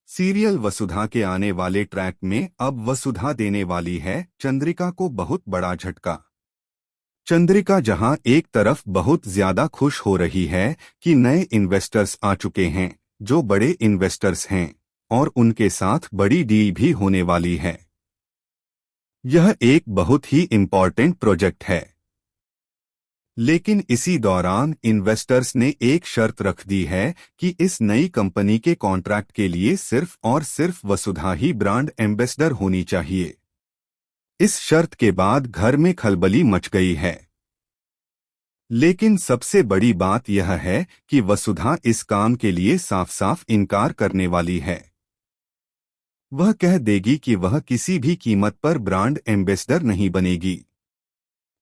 Serial वसुधा के आने वाले ट्रैक में अब वसुधा देने वाली है चंद्रिका को बहुत बड़ा झटका। चंद्रिका जहां एक तरफ बहुत ज्यादा खुश हो रही है कि नए इन्वेस्टर्स आ चुके हैं जो बड़े इन्वेस्टर्स हैं और उनके साथ बड़ी डील भी होने वाली है। यह एक बहुत ही इम्पॉर्टेंट प्रोजेक्ट है। लेकिन इसी दौरान इन्वेस्टर्स ने एक शर्त रख दी है कि इस नई कंपनी के कॉन्ट्रैक्ट के लिए सिर्फ और सिर्फ वसुधा ही ब्रांड एम्बेसडर होनी चाहिए। इस शर्त के बाद घर में खलबली मच गई है। लेकिन सबसे बड़ी बात यह है कि वसुधा इस काम के लिए साफ साफ इनकार करने वाली है। वह कह देगी कि वह किसी भी कीमत पर ब्रांड एम्बेसडर नहीं बनेगी।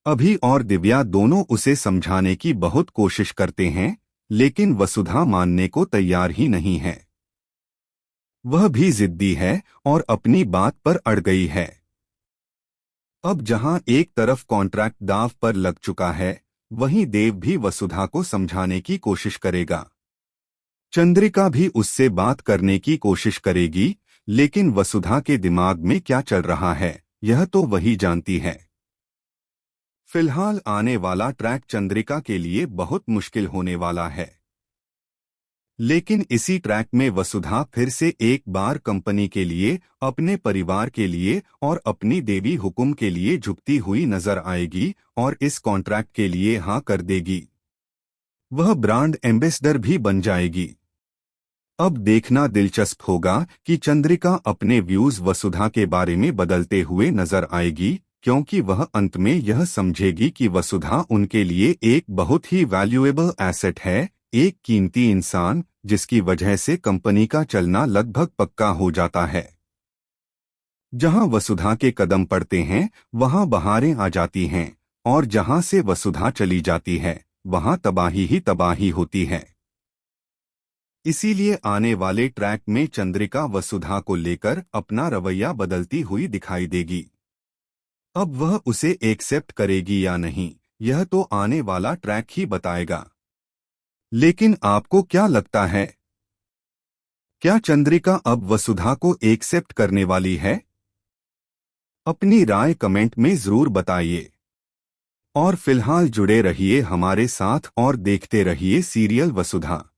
अभी और दिव्या दोनों उसे समझाने की बहुत कोशिश करते हैं, लेकिन वसुधा मानने को तैयार ही नहीं है। वह भी जिद्दी है और अपनी बात पर अड़ गई है। अब जहां एक तरफ कॉन्ट्रैक्ट दांव पर लग चुका है, वहीं देव भी वसुधा को समझाने की कोशिश करेगा। चंद्रिका भी उससे बात करने की कोशिश करेगी, लेकिन वसुधा के दिमाग में क्या चल रहा है, यह तो वही जानती है। फिलहाल आने वाला ट्रैक चंद्रिका के लिए बहुत मुश्किल होने वाला है। लेकिन इसी ट्रैक में वसुधा फिर से एक बार कंपनी के लिए, अपने परिवार के लिए और अपनी देवी हुकुम के लिए झुकती हुई नजर आएगी और इस कॉन्ट्रैक्ट के लिए हाँ कर देगी। वह ब्रांड एम्बेसडर भी बन जाएगी। अब देखना दिलचस्प होगा कि चंद्रिका अपने व्यूज वसुधा के बारे में बदलते हुए नजर आएगी, क्योंकि वह अंत में यह समझेगी कि वसुधा उनके लिए एक बहुत ही वैल्यूएबल एसेट है, एक कीमती इंसान जिसकी वजह से कंपनी का चलना लगभग पक्का हो जाता है। जहां वसुधा के कदम पड़ते हैं वहां बहारें आ जाती हैं, और जहां से वसुधा चली जाती है वहां तबाही ही तबाही होती है। इसीलिए आने वाले ट्रैक में चंद्रिका वसुधा को लेकर अपना रवैया बदलती हुई दिखाई देगी। अब वह उसे एक्सेप्ट करेगी या नहीं, यह तो आने वाला ट्रैक ही बताएगा। लेकिन आपको क्या लगता है, क्या चंद्रिका अब वसुधा को एक्सेप्ट करने वाली है? अपनी राय कमेंट में जरूर बताइए। और फिलहाल जुड़े रहिए हमारे साथ और देखते रहिए सीरियल वसुधा।